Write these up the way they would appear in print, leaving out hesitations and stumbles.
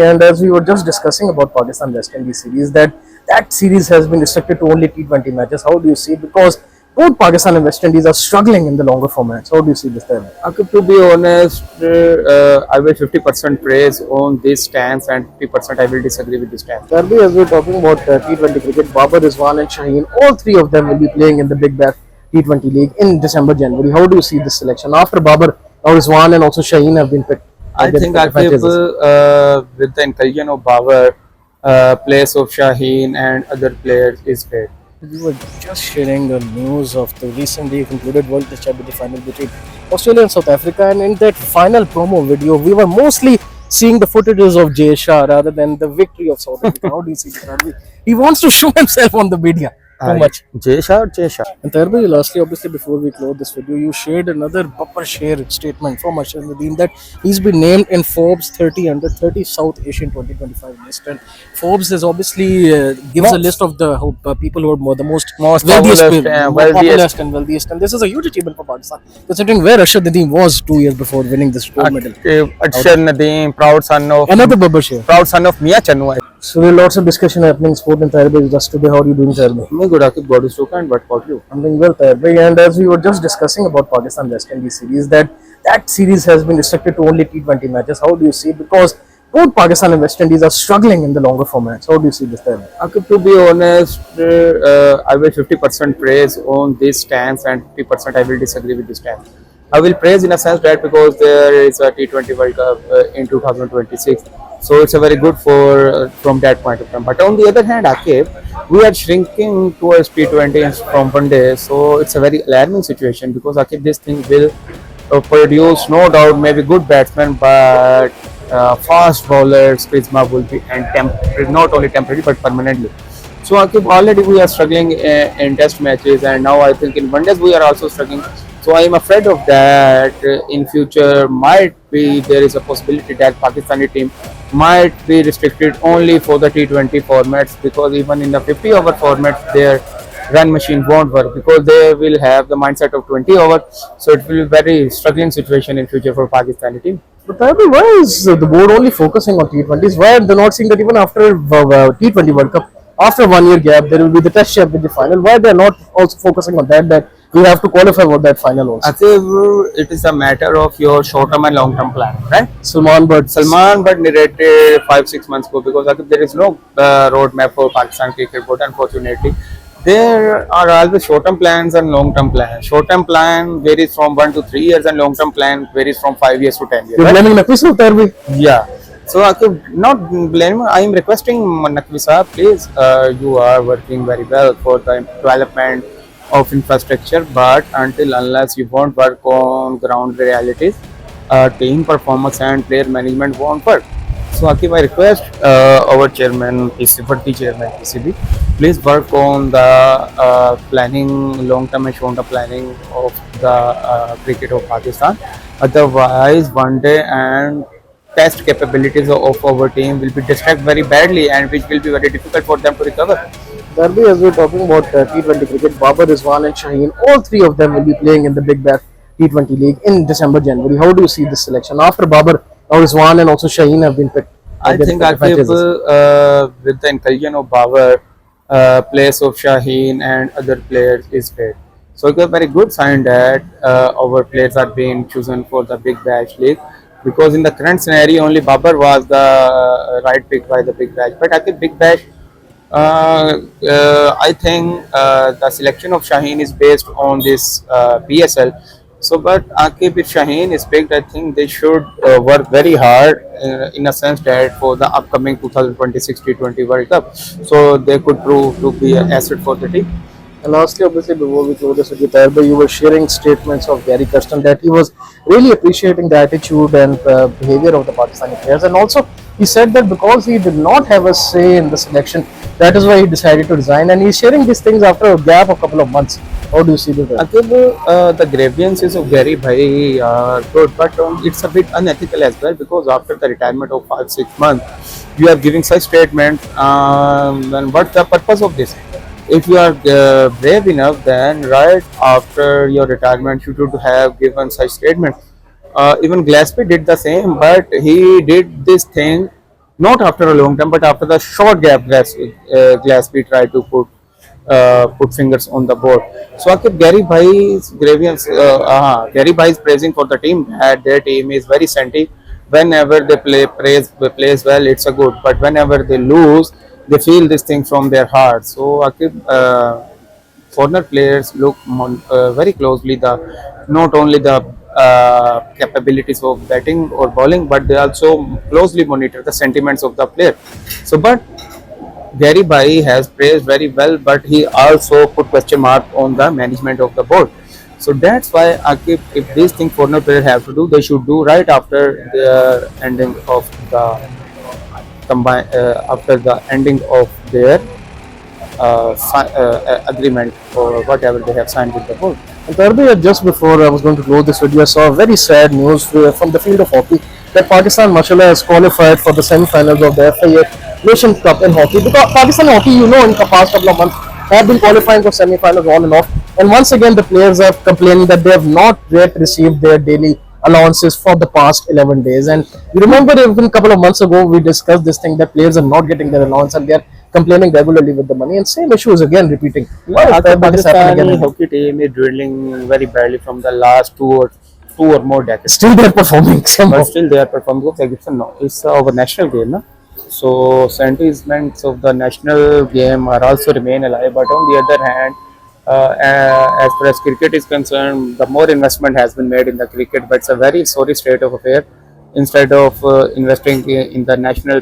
And as we were just discussing about Pakistan West Indies series, that series has been restricted to only T20 matches. How do you see it? Because both Pakistan and West Indies are struggling in the longer formats. How do you see this time? Okay, to be honest, I will 50% praise on this stance and 50% I will disagree with this stance. Thirdly, as we're talking about T20 cricket, Babar, Rizwan and Shaheen, all three of them will be playing in the Big Bash T20 League in December, January. How do you see this selection? After Babar, now Rizwan and also Shaheen have been picked. I think Akib, with the inclusion of Babar, place of Shaheen and other players is great. We were just sharing the news of the recently concluded World Test Championship final between Australia and South Africa, and in that final promo video, we were mostly seeing the footages of Jay Shah rather than the victory of South Africa. How do you see that? He wants to show himself on the media too much. Jay Shah or Jay Shah? And thirdly, lastly, obviously, before we close this video, you shared another bumper share statement from Ashar Nadeem that he's been named in Forbes 30 under 30 South Asian 2025 list. And Forbes is obviously gives a list of the people who are the most wealthiest, populous and wealthiest. And this is a huge achievement for Pakistan, considering where Ashar Nadeem was 2 years before winning this gold medal. Ashar Nadeem, proud son of another bumper share. Proud son of Mia Channu. So there are lots of discussion happening in sport in Tarbay just today. How are you doing, Tarbay? I'm good, Akib. God is so kind. What about you? I'm doing well, Tarbay. And as we were just discussing about Pakistan West Indies series, that series has been restricted to only T20 matches. How do you see it? Because both Pakistan and West Indies are struggling in the longer formats. How do you see this time? Akib, to be honest, I will 50% praise on this stance and 50% I will disagree with this stance. I will praise in a sense that because there is a T20 World Cup in 2026. So it's a very good for from that point of time. But on the other hand, Akib, we are shrinking towards T20 from one day. So it's a very alarming situation because Akib, this thing will produce no doubt maybe good batsmen, but fast bowlers, Prisma will be and not only temporary but permanently. So Akib, already we are struggling in test matches, and now I think in one days we are also struggling. So I am afraid of that. In future, might be there is a possibility that Pakistani team might be restricted only for the T20 formats, because even in the 50-over formats, their run machine won't work because they will have the mindset of 20 over. So it will be very struggling situation in future for Pakistani team. But Tarbay, why is the board only focusing on T20s? Why are they not seeing that even after T20 World Cup, after 1 year gap, there will be the Test Championship final? Why they are not also focusing on that we have to qualify for that final also? I think it is a matter of your short-term and long-term plan, right? Salman Butt narrated 5-6 months ago, because there is no roadmap for Pakistan cricket board. Unfortunately, there are always short-term plans and long-term plans. Short-term plan varies from 1 to 3 years, and long-term plan varies from 5 years to 10 years. You're blaming Naqvi Tarbay? Yeah. So I could not blame. I am requesting Naqvi Saab, please. You are working very well for the development of infrastructure, but unless you won't work on ground realities, team performance and player management won't work. So Akib, I request our chairman, Party chairman PCB, please work on the planning, long-term and short-term planning of the cricket of Pakistan. Otherwise, one day and test capabilities of our team will be distracted very badly, and which will be very difficult for them to recover. Thirdly, as we're talking about T20 cricket, Babar, Rizwan and Shaheen, all three of them will be playing in the Big Bash T20 League in December, January. How do you see this selection? After Babar, now Rizwan and also Shaheen have been picked. I think Akib, with the inclusion of Babar, place of Shaheen and other players is great. So it's a very good sign that our players are being chosen for the Big Bash League, because in the current scenario only Babar was the right pick by the Big Bash. But Akib, Big Bash, I think the selection of Shaheen is based on this PSL. So, but Akib, if Shaheen is picked, I think they should work very hard in a sense that for the upcoming 2026 T20 World Cup, so they could prove to be an asset for the team. And lastly, obviously, before we close this with you, Tarbay, you were sharing statements of Gary Kirsten that he was really appreciating the attitude and behavior of the Pakistani players. And also, he said that because he did not have a say in the selection, that is why he decided to resign. And he's sharing these things after a gap of a couple of months. How do you see this? Akib, the grievances of Gary Bhai are good, but it's a bit unethical as well, because after the retirement of 5-6 months, you are giving such statements. And what's the purpose of this? If you are brave enough, then right after your retirement, you should have given such statements. Even Gillespie did the same, but he did this thing not after a long time, but after the short gap glass we try to put fingers on the board. So Akib, Gary Bhai is praising for the team that their team is very senti. Whenever they plays well, it's a good. But whenever they lose, they feel this thing from their heart. So Akib, foreigner players look very closely the not only the capabilities of batting or bowling, but they also closely monitor the sentiments of the player. So, but Gary Bhai has praised very well, but he also put question mark on the management of the board. So that's why Akib, if these things foreigner players have to do, they should do right after the ending of the after the ending of their agreement or whatever they have signed with the board. And earlier, just before I was going to close this video, I saw very sad news from the field of hockey that Pakistan, mashallah, has qualified for the semi-finals of the FIA Nation Cup in hockey. Because Pakistan hockey, in the past couple of months, have been qualifying for semi-finals on and off. And once again, the players are complaining that they have not yet received their daily allowances for the past 11 days. And you remember even a couple of months ago, we discussed this thing that players are not getting their allowance and they are complaining regularly with the money. And same issue is again repeating. Why is The this happening Pakistani again? hockey team is dwindling very badly from the last two or more decades. Still they're performing somehow. But still they are performing because like it's our national game, na? So sentiments of the national game are also remain alive. But on the other hand, as far as cricket is concerned, the more investment has been made in the cricket, but it's a very sorry state of affair. Instead of investing in the national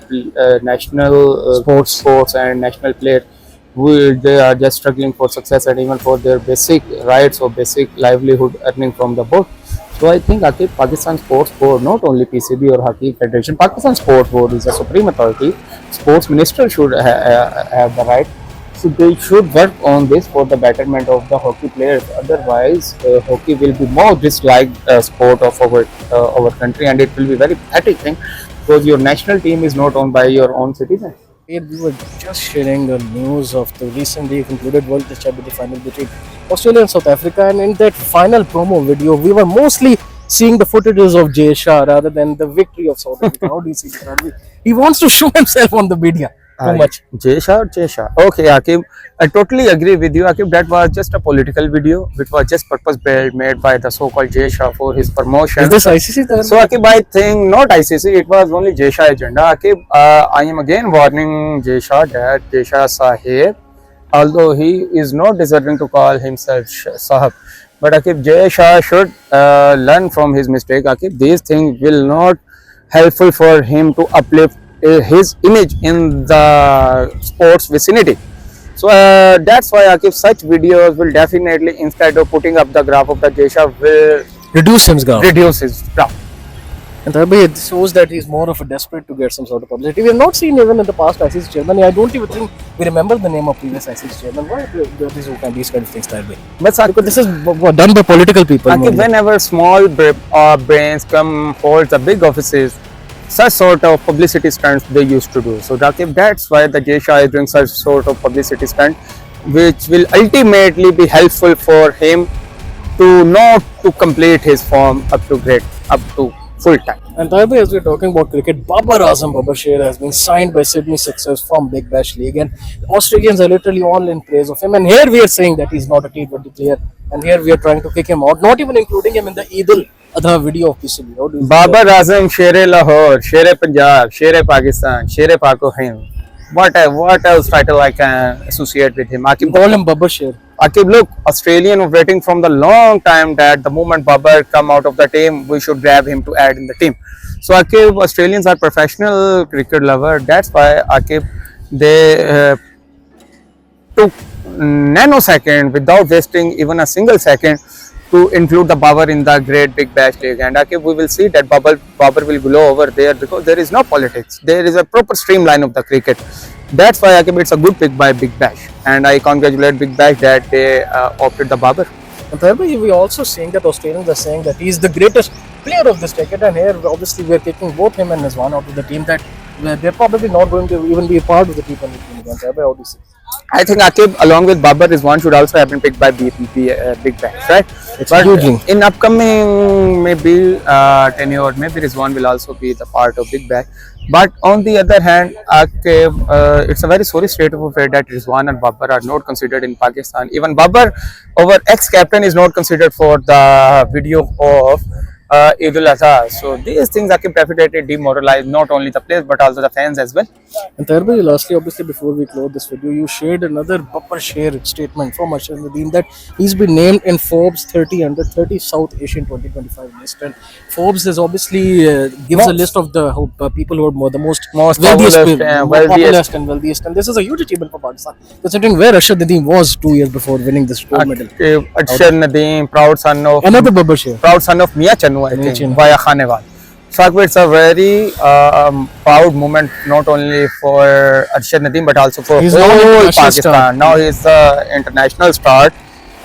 sports and national players, they are just struggling for success and even for their basic rights or basic livelihood earning from the board. So I think Akib, Pakistan Sports Board, not only PCB or Hockey Federation, Pakistan Sports Board is a supreme authority. Sports Minister should have the right. So they should work on this for the betterment of the hockey players. Otherwise, hockey will be more disliked sport of our country, and it will be very pathetic thing because your national team is not owned by your own citizens. We were just sharing the news of the recently concluded World Test Championship final between Australia and South Africa, and in that final promo video, we were mostly seeing the footages of Jay Shah rather than the victory of South Africa. How do you see that? He wants to show himself on the media too much. Jay Shah. Okay, Akib, I totally agree with you. Akib, that was just a political video, which was just purpose built made by the so-called Jay Shah for his promotion. Is this ICC? So Akib, I think not ICC, it was only Jay Shah agenda. Akib, I am again warning Jay Shah that Jay Shah Sahib, although he is not deserving to call himself Sahab, but Akib, Jay Shah should learn from his mistake. Akib, these things will not helpful for him to uplift his image in the sports vicinity. So that's why Akib, such videos will definitely, instead of putting up the graph of the Jay Shah, will Reduce his graph. And it shows that he's more of a desperate to get some sort of publicity. We have not seen even in the past ICC chairman. I don't even think we remember the name of previous ICC chairman. Why do these kind of things that way? But Because this is done by political people. Akib, whenever small brains come hold the big offices, such sort of publicity stunts they used to do. So Akib, that's why the Jay Shah is doing such sort of publicity stunt, which will ultimately be helpful for him to not to complete his form up to full time. And as we're talking about cricket, Babar has been signed by Sydney Sixers from Big Bash League, and the Australians are literally all in praise of him. And here we are saying that he's not a T20 player, and here we are trying to kick him out, not even including him in the Eid al-Adha video of PCB. How do you Babar Azam, Shere Lahore, Shere Punjab, Shere Pakistan, Shere Pako Hind. What else title I can associate with him? Akib, call him Babar Sher? Akib, look, Australian were waiting from the long time that the moment Babar come out of the team, we should grab him to add in the team. So Akib, Australians are professional cricket lover. That's why Akib, they took nanosecond without wasting even a single second to include the Babar in the Great Big Bash League. And Akib, we will see that Babar will glow over there because there is no politics. There is a proper streamline of the cricket. That's why Akib, it's a good pick by Big Bash, and I congratulate Big Bash that they opted the Babar. And we also seeing that Australians are saying that he's the greatest player of this decade, and here obviously we're taking both him and Rizwan out of the team, that they're probably not going to even be a part of the T20 team again. How do you see? I think Akib, along with Babar Rizwan, should also have been picked by big banks, right? It's But hugely. in upcoming maybe tenure, maybe Rizwan will also be the part of big bang. But on the other hand, Akib, it's a very sorry state of affairs that Rizwan and Babar are not considered in Pakistan. Even Babar, our ex-captain, is not considered for the video of Eid al-Adha. So these things Akib definitely demoralize not only the players but also the fans as well. And Tarbhai, lastly, obviously, before we close this video, you shared another bumper share statement from Ashar Nadeem that he's been named in Forbes 30 under 30 South Asian 2025 list. And Forbes is obviously gives a list of the people who are the most wealthiest, Populous, populous and wealthiest. And this is a huge achievement for Pakistan, considering where Ashar Nadeem was 2 years before winning this gold medal. Arshad Nadeem, Another bumper share. proud son of Mia Chanu, I Mia think, Chanu. via Khanewal. So Akbar, it's a very proud moment not only for Arshad Nadeem but also for He's now an whole international Pakistan. star. Now he's the international star,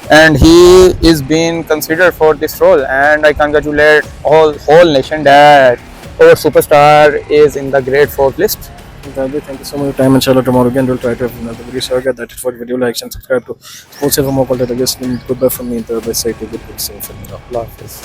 and he is being considered for this role. And I congratulate whole nation that our superstar is in the great fourth list. Thank you so much for your time. Inshallah, tomorrow again we'll try to have another video. So that is for the video. Like and subscribe to Sports for more content. Goodbye from me. Goodbye, say to good, safe, and Allah Hafiz.